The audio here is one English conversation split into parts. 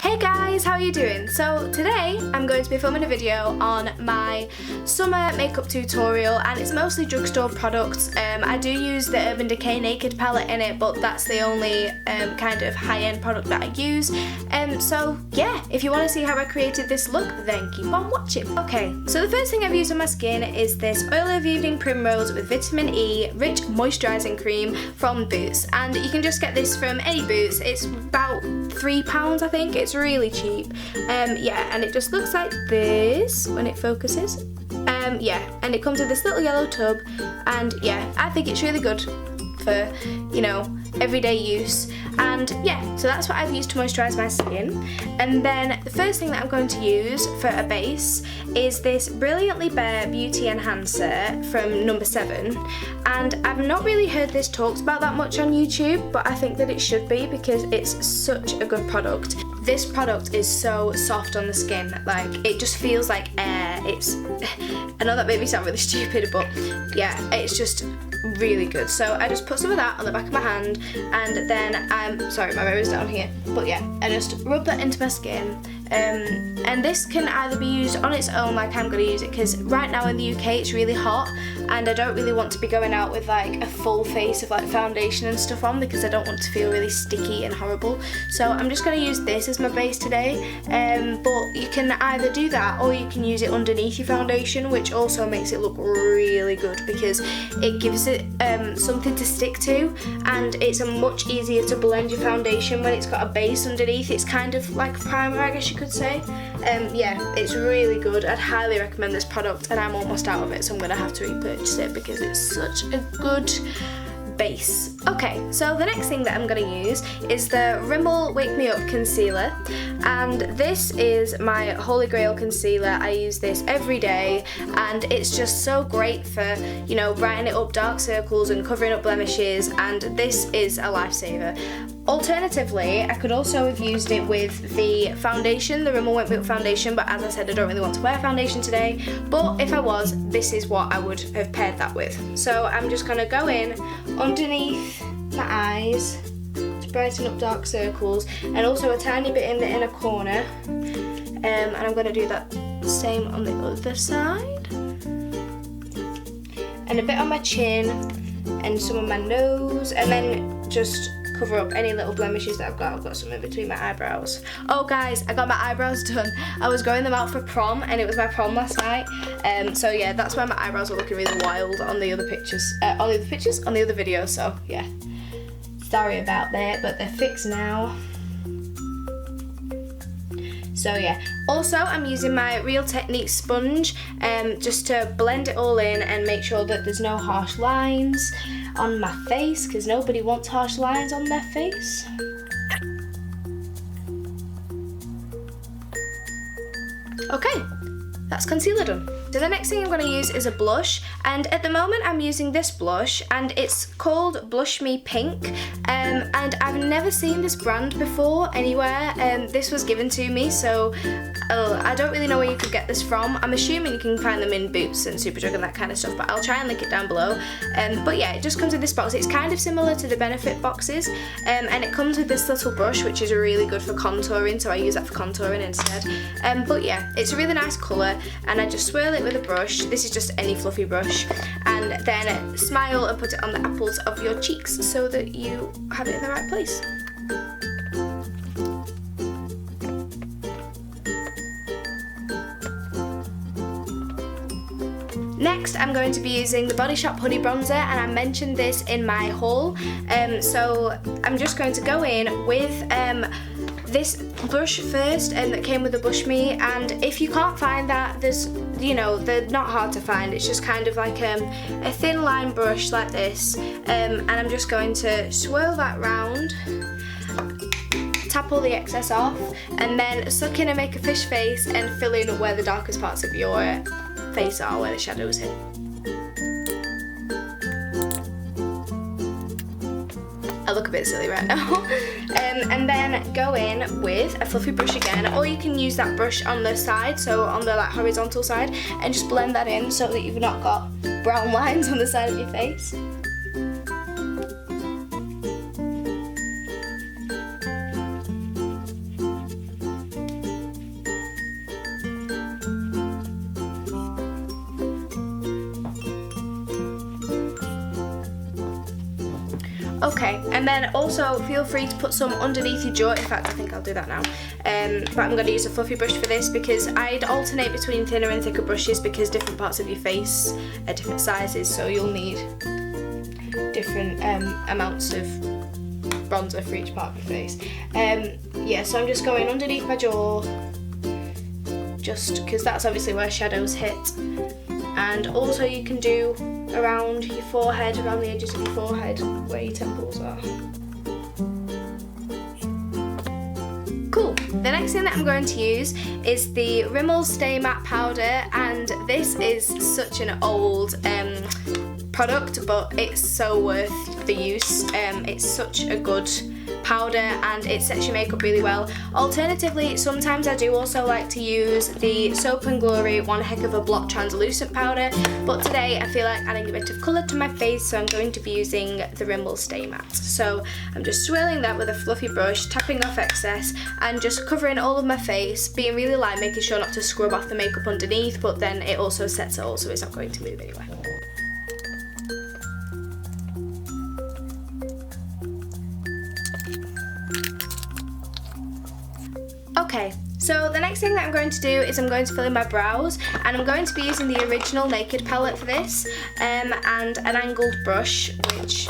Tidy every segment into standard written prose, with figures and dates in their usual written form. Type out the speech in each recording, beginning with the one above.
Hey guys, how are you doing? So today I'm going to be filming a video on my summer makeup tutorial, and it's mostly drugstore products. I do use the Urban Decay Naked palette in it, but that's the only kind of high-end product that I use. So yeah, if you want to see how I created this look, then keep on watching. Okay, so the first thing I've used on my skin is this Oil of Evening Primrose with Vitamin E Rich Moisturising Cream from Boots, and you can just get this from any Boots. It's about £3, I think. It's really cheap. Yeah, and it just looks like this when it focuses. Yeah, and it comes with this little yellow tub, and yeah, I think it's really good for, you know, everyday use. And yeah, so that's what I've used to moisturise my skin. And then the first thing that I'm going to use for a base is this Brilliantly Bare Beauty Enhancer from No. 7. And I've not really heard this talked about that much on YouTube, but I think that it should be because it's such a good product. This product is so soft on the skin, like it just feels like air. I know that made me sound really stupid, but yeah, it's just really good. So I just put some of that on the back of my hand, and then sorry, my mirror's down here, but yeah, I just rub that into my skin. And this can either be used on its own, like I'm going to use it, because right now in the UK it's really hot and I don't really want to be going out with like a full face of like foundation and stuff on, because I don't want to feel really sticky and horrible. So I'm just going to use this as my base today, but you can either do that or you can use it underneath your foundation, which also makes it look really good because it gives it something to stick to, and it's much easier to blend your foundation when it's got a base underneath. It's kind of like primer, I guess you could say. Yeah, it's really good. I'd highly recommend this product, and I'm almost out of it, so I'm gonna have to repurchase it because it's such a good base. Okay, so the next thing that I'm going to use is the Rimmel Wake Me Up Concealer, and this is my holy grail concealer. I use this every day, and it's just so great for, you know, brightening up dark circles and covering up blemishes, and this is a lifesaver. Alternatively, I could also have used it with the foundation, the Rimmel Wake Me Up foundation, but as I said, I don't really want to wear foundation today, but if I was, this is what I would have paired that with. So I'm just going to go in underneath my eyes to brighten up dark circles, and also a tiny bit in the inner corner, and I'm going to do that same on the other side, and a bit on my chin and some on my nose, and then just cover up any little blemishes that I've got. I've got some in between my eyebrows. Oh guys, I got my eyebrows done. I was growing them out for prom, and it was my prom last night. So yeah, that's why my eyebrows were looking really wild on the other pictures, on the other video. So yeah, sorry about that, but they're fixed now. So yeah, also I'm using my Real Technique sponge just to blend it all in and make sure that there's no harsh lines on my face, because nobody wants harsh lines on their face. Okay, that's concealer done. So the next thing I'm going to use is a blush, and at the moment I'm using this blush, and it's called Blush Me Pink, and I've never seen this brand before anywhere. This was given to me, so I don't really know where you could get this from. I'm assuming you can find them in Boots and Superdrug and that kind of stuff, but I'll try and link it down below. But yeah, it just comes in this box. It's kind of similar to the Benefit boxes, and it comes with this little brush, which is really good for contouring, so I use that for contouring instead. But yeah, it's a really nice colour, and I just swirl it with a brush. This is just any fluffy brush, and then smile and put it on the apples of your cheeks so that you have it in the right place. Next, I'm going to be using the Body Shop Honey Bronzer, and I mentioned this in my haul. So I'm just going to go in with this brush first, that came with the Blush Me, and if you can't find that, there's, you know, they're not hard to find. It's just kind of like a thin line brush like this, and I'm just going to swirl that round, tap all the excess off, and then suck in and make a fish face and fill in where the darkest parts of your face are, where the shadows hit. I look a bit silly right now. And then go in with a fluffy brush again, or you can use that brush on the side, so on the like horizontal side, and just blend that in so that you've not got brown lines on the side of your face. Okay, and then also feel free to put some underneath your jaw. In fact, I think I'll do that now. But I'm going to use a fluffy brush for this because I'd alternate between thinner and thicker brushes because different parts of your face are different sizes, so you'll need different amounts of bronzer for each part of your face. Yeah, so I'm just going underneath my jaw, just because that's obviously where shadows hit. And also you can do around your forehead, around the edges of your forehead, where your temples are. Cool. The next thing that I'm going to use is the Rimmel Stay Matte Powder, and this is such an old product, but it's so worth the use. It's such a good powder and it sets your makeup really well. Alternatively, sometimes I do also like to use the Soap & Glory One Heck of a Block Translucent Powder, but today I feel like adding a bit of colour to my face, so I'm going to be using the Rimmel Stay Matte. So I'm just swirling that with a fluffy brush, tapping off excess and just covering all of my face, being really light, making sure not to scrub off the makeup underneath, but then it also sets it all so it's not going to move anywhere. Okay, so the next thing that I'm going to do is I'm going to fill in my brows, and I'm going to be using the original Naked palette for this, and an angled brush, which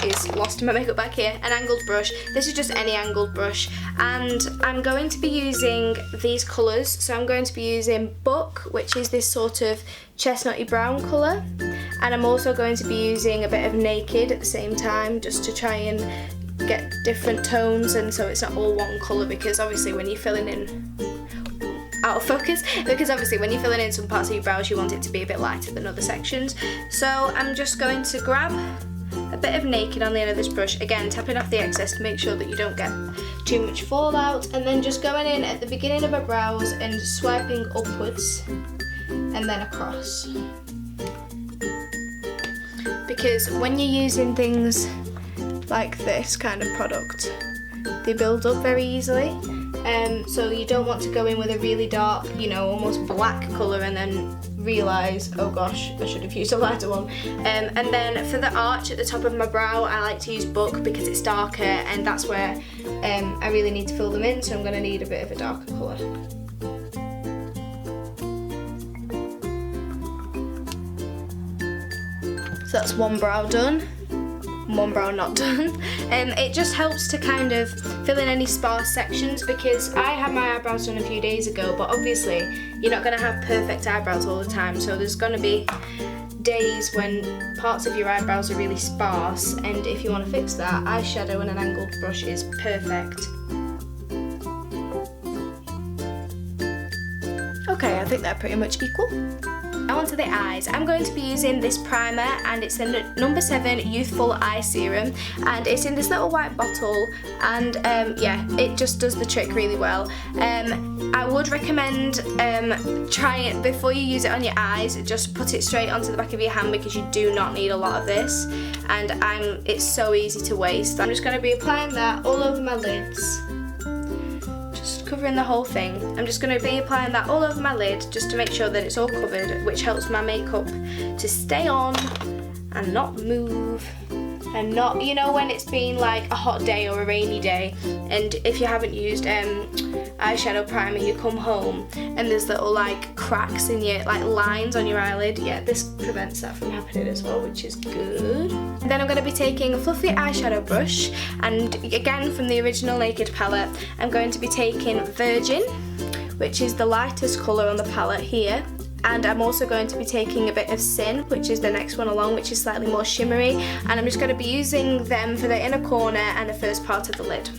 is lost in my makeup bag here, an angled brush. This is just any angled brush, and I'm going to be using these colours. So I'm going to be using Book, which is this sort of chestnutty brown colour, and I'm also going to be using a bit of Naked at the same time, just to try and get different tones, and so it's not all one colour, because obviously when you're filling in out of focus, because obviously when you're filling in some parts of your brows you want it to be a bit lighter than other sections. So I'm just going to grab a bit of Naked on the end of this brush, again tapping off the excess to make sure that you don't get too much fallout, and then just going in at the beginning of my brows and swiping upwards and then across, because when you're using things like this kind of product, they build up very easily, so you don't want to go in with a really dark, you know, almost black colour and then realise, oh gosh, I should have used a lighter one. And then for the arch at the top of my brow, I like to use Book because it's darker, and that's where I really need to fill them in, so I'm going to need a bit of a darker colour. So that's one brow done, one brow not done. It just helps to kind of fill in any sparse sections, because I had my eyebrows done a few days ago, but obviously you're not going to have perfect eyebrows all the time, so there's going to be days when parts of your eyebrows are really sparse, and if you want to fix that, eyeshadow and an angled brush is perfect. Okay, I think they're pretty much equal. Now onto the eyes. I'm going to be using this primer, and it's the number 7 Youthful Eye Serum, and it's in this little white bottle, and yeah, it just does the trick really well. I would recommend trying it before you use it on your eyes. Just put it straight onto the back of your hand, because you do not need a lot of this, and it's so easy to waste. I'm just going to be applying that all over my lids, covering the whole thing. I'm just going to be applying that all over my lid just to make sure that it's all covered, which helps my makeup to stay on and not move, and not, you know, when it's been like a hot day or a rainy day, and if you haven't used eyeshadow primer, you come home and there's little like cracks in your, like lines on your eyelid. Yeah, this prevents that from happening as well, which is good. And then I'm going to be taking a fluffy eyeshadow brush, and again from the original Naked palette, I'm going to be taking Virgin, which is the lightest colour on the palette here. And I'm also going to be taking a bit of Sin, which is the next one along, which is slightly more shimmery, and I'm just going to be using them for the inner corner and the first part of the lid.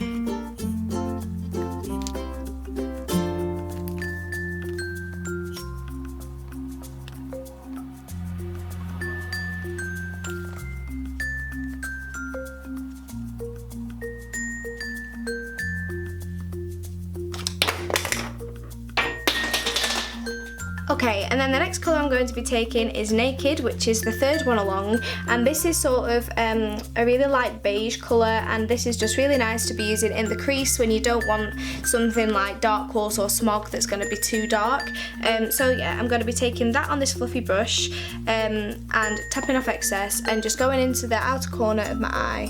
Okay, and then the next colour I'm going to be taking is Naked, which is the third one along, and this is sort of a really light beige colour, and this is just really nice to be using in the crease when you don't want something like Dark Horse or Smog that's going to be too dark. So yeah, I'm going to be taking that on this fluffy brush and tapping off excess and just going into the outer corner of my eye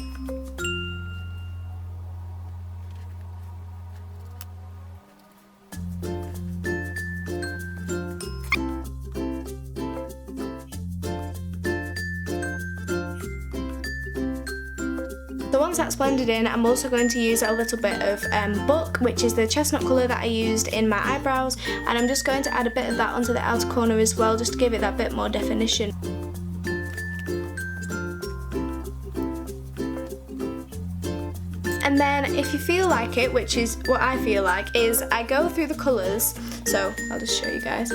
So once that's blended in, I'm also going to use a little bit of Book, which is the chestnut colour that I used in my eyebrows, and I'm just going to add a bit of that onto the outer corner as well, just to give it that bit more definition. And then if you feel like it, which is what I feel like, is I go through the colours, so I'll just show you guys.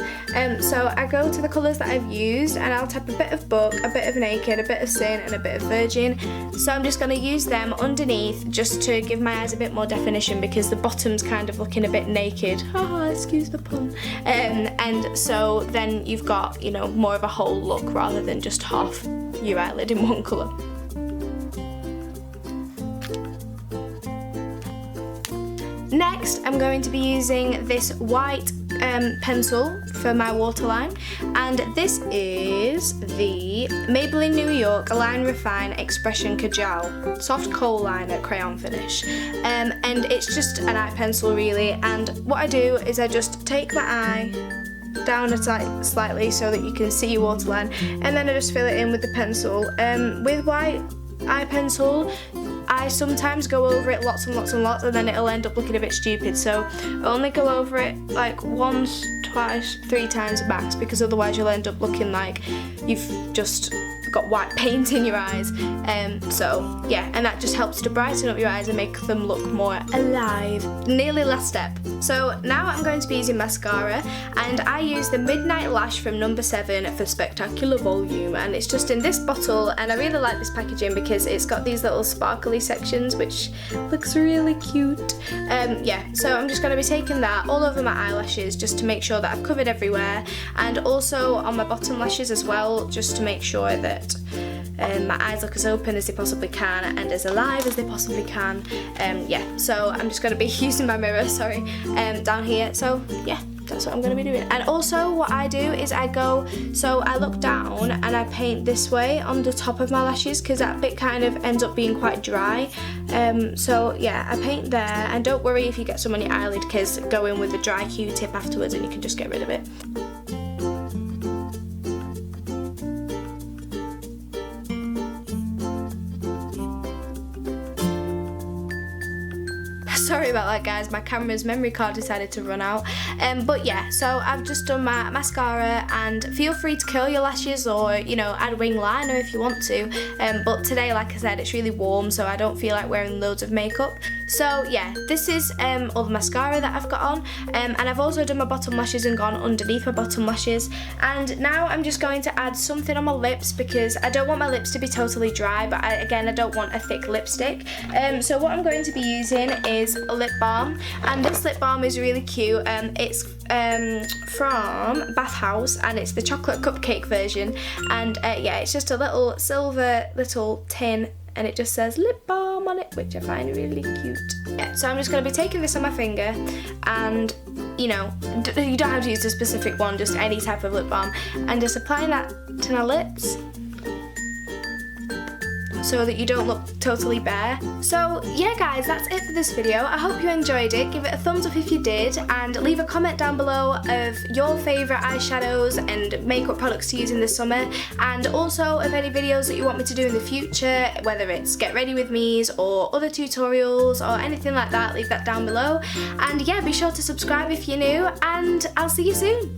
So I go to the colours that I've used and I'll tap a bit of Book, a bit of Naked, a bit of Sin and a bit of Virgin. So I'm just going to use them underneath just to give my eyes a bit more definition, because the bottom's kind of looking a bit naked. Haha, excuse the pun. And so then you've got, you know, more of a whole look rather than just half your eyelid in one colour. Next, I'm going to be using this white pencil for my waterline, and this is the Maybelline New York Align Refine Expression Kajal Soft Kohl Liner Crayon Finish. And it's just an eye pencil really, and what I do is I just take my eye down slightly so that you can see your waterline, and then I just fill it in with the pencil. With white eye pencil, I sometimes go over it lots and lots and lots, and then it'll end up looking a bit stupid, so only go over it like once, twice, 3 times max, because otherwise you'll end up looking like you've just got white paint in your eyes. So yeah, and that just helps to brighten up your eyes and make them look more alive. Nearly last step. So now I'm going to be using mascara, and I use the Midnight Lash from No. 7 for Spectacular Volume, and it's just in this bottle, and I really like this packaging because it's got these little sparkly sections which looks really cute. Yeah, so I'm just going to be taking that all over my eyelashes just to make sure that I've covered everywhere, and also on my bottom lashes as well, just to make sure that my eyes look as open as they possibly can and as alive as they possibly can. Yeah, so I'm just going to be using my mirror, sorry, down here. So yeah, that's what I'm going to be doing. And also what I do is I look down and I paint this way on the top of my lashes, because that bit kind of ends up being quite dry. So yeah, I paint there, and don't worry if you get some on your eyelid, because go in with a dry Q-tip afterwards and you can just get rid of it. Sorry about that, guys, my camera's memory card decided to run out. But yeah, so I've just done my mascara, and feel free to curl your lashes or, you know, add wing liner if you want to. But today, like I said, it's really warm, so I don't feel like wearing loads of makeup. So yeah, this is all the mascara that I've got on, and I've also done my bottom lashes and gone underneath my bottom lashes. And now I'm just going to add something on my lips, because I don't want my lips to be totally dry, but I don't want a thick lipstick. So what I'm going to be using is a lip balm, and this lip balm is really cute. It's from Bath House, and it's the chocolate cupcake version, and yeah, it's just a little silver little tin, and it just says lip balm on it, which I find really cute. Yeah, so I'm just going to be taking this on my finger, and you know, you don't have to use a specific one, just any type of lip balm, and just applying that to my lips so that you don't look totally bare. So yeah, guys, that's it for this video. I hope you enjoyed it. Give it a thumbs up if you did, and leave a comment down below of your favourite eyeshadows and makeup products to use in the summer, and also of any videos that you want me to do in the future, whether it's get ready with me's or other tutorials or anything like that. Leave that down below, and yeah, be sure to subscribe if you're new, and I'll see you soon.